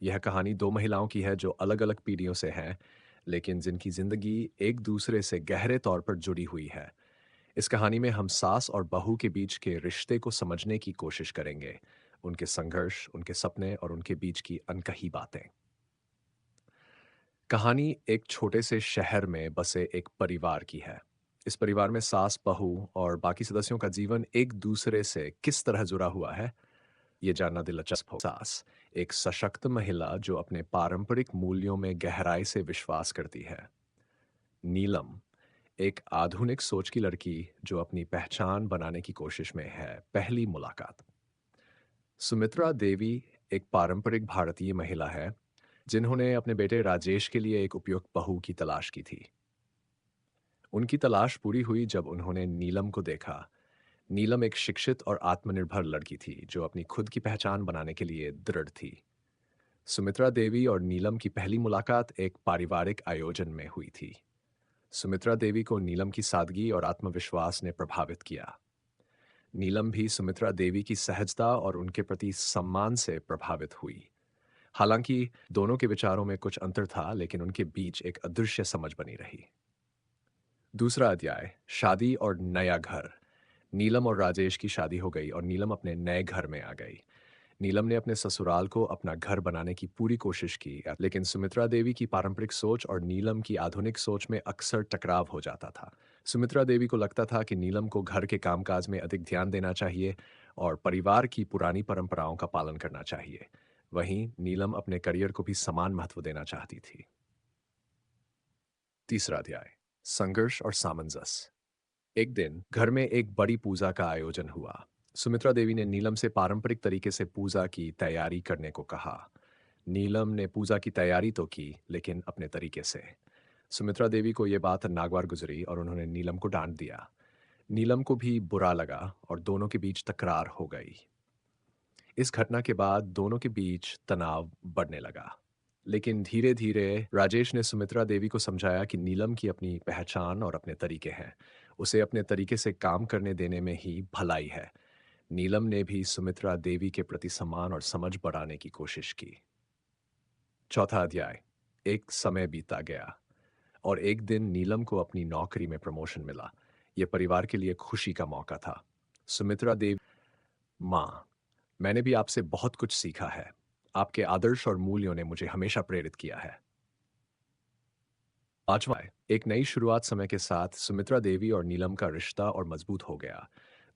यह कहानी दो महिलाओं की है जो अलग-अलग पीढ़ियों से हैं, लेकिन जिनकी ज़िंदगी एक दूसरे से गहरे तौर पर जुड़ी हुई है। इस कहानी में हम सास और बहू के बीच के रिश्ते को समझने की कोशिश करेंगे, उनके संघर्ष, उनके सपने और उनके बीच की अनकही बातें। कहानी एक छोटे से शहर में बसे एक परिवार की है। इस परिवार में सास, बहू और बाकी सदस्यों का जीवन एक दूसरे से किस तरह जुड़ा हुआ है, ये जानना दिलचस्प हो। सास एक सशक्त महिला जो अपने पारंपरिक मूल्यों में गहराई से विश्वास करती है। नीलम एक आधुनिक सोच की लड़की जो अपनी पहचान बनाने की कोशिश में है। पहली मुलाकात। सुमित्रा देवी एक पारंपरिक भारतीय महिला है जिन्होंने अपने बेटे राजेश के लिए एक उपयुक्त बहू की तलाश की थी। उनकी तलाश पूरी हुई जब उन्होंने नीलम को देखा। नीलम एक शिक्षित और आत्मनिर्भर लड़की थी जो अपनी खुद की पहचान बनाने के लिए दृढ़ थी। सुमित्रा देवी और नीलम की पहली मुलाकात एक पारिवारिक आयोजन में हुई थी। सुमित्रा देवी को नीलम की सादगी और आत्मविश्वास ने प्रभावित किया। नीलम भी सुमित्रा देवी की सहजता और उनके प्रति सम्मान से प्रभावित हुई। हालांकि दोनों के विचारों में कुछ अंतर था, लेकिन उनके बीच एक अदृश्य समझ बनी रही। दूसरा अध्याय, शादी और नया घर। नीलम और राजेश की शादी हो गई और नीलम अपने नए घर में आ गई। नीलम ने अपने ससुराल को अपना घर बनाने की पूरी कोशिश की, लेकिन सुमित्रा देवी की पारंपरिक सोच और नीलम की आधुनिक सोच में अक्सर टकराव हो जाता था। सुमित्रा देवी को लगता था कि नीलम को घर के कामकाज में अधिक ध्यान देना चाहिए और परिवार की पुरानी परंपराओं का पालन करना चाहिए। वहीं नीलम अपने करियर को भी समान महत्व देना चाहती थी। तीसरा अध्याय, संघर्ष और सामंजस्य। एक दिन घर में एक बड़ी पूजा का आयोजन हुआ। सुमित्रा देवी ने नीलम से पारंपरिक तरीके से पूजा की तैयारी करने को कहा। नीलम ने पूजा की तैयारी तो की, लेकिन अपने तरीके से। सुमित्रा देवी को यह बात नागवार गुजरी और उन्होंने नीलम को डांट दिया। नीलम को भी बुरा लगा और दोनों के बीच तकरार हो गई। इस घटना के बाद दोनों के बीच तनाव बढ़ने लगा। लेकिन धीरे धीरे राजेश ने सुमित्रा देवी को समझाया कि नीलम की अपनी पहचान और अपने तरीके हैं। उसे अपने तरीके से काम करने देने में ही भलाई है। नीलम ने भी सुमित्रा देवी के प्रति सम्मान और समझ बढ़ाने की कोशिश की। चौथा अध्याय, एक समय बीता गया और एक दिन नीलम को अपनी नौकरी में प्रमोशन मिला। यह परिवार के लिए खुशी का मौका था। सुमित्रा देवी, माँ, मैंने भी आपसे बहुत कुछ सीखा है। आपके आदर्श और मूल्यों ने मुझे हमेशा प्रेरित किया है। पांचवा, एक नई शुरुआत। समय के साथ सुमित्रा देवी और नीलम का रिश्ता और मजबूत हो गया।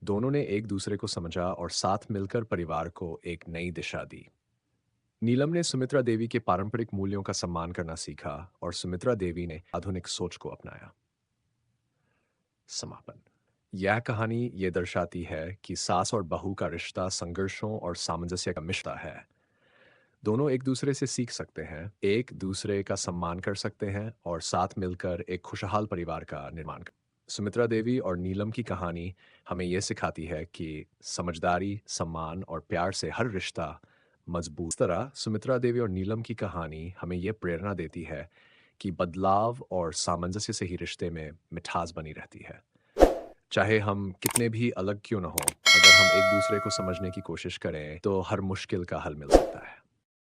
दोनों ने एक दूसरे को समझा और साथ मिलकर परिवार को एक नई दिशा दी। नीलम ने सुमित्रा देवी के पारंपरिक मूल्यों का सम्मान करना सीखा और सुमित्रा देवी ने आधुनिक सोच को अपनाया। समापन। यह कहानी ये दर्शाती है कि सास और बहू का रिश्ता संघर्षों और सामंजस्य का मिश्रण है। दोनों एक दूसरे से सीख सकते हैं, एक दूसरे का सम्मान कर सकते हैं और साथ मिलकर एक खुशहाल परिवार का निर्माण कर। सुमित्रा देवी और नीलम की कहानी हमें यह सिखाती है कि समझदारी, सम्मान और प्यार से हर रिश्ता मजबूत। इस तरह सुमित्रा देवी और नीलम की कहानी हमें यह प्रेरणा देती है कि बदलाव और सामंजस्य से ही रिश्ते में मिठास बनी रहती है। चाहे हम कितने भी अलग क्यों न हों, अगर हम एक दूसरे को समझने की कोशिश करें तो हर मुश्किल का हल मिल सकता है।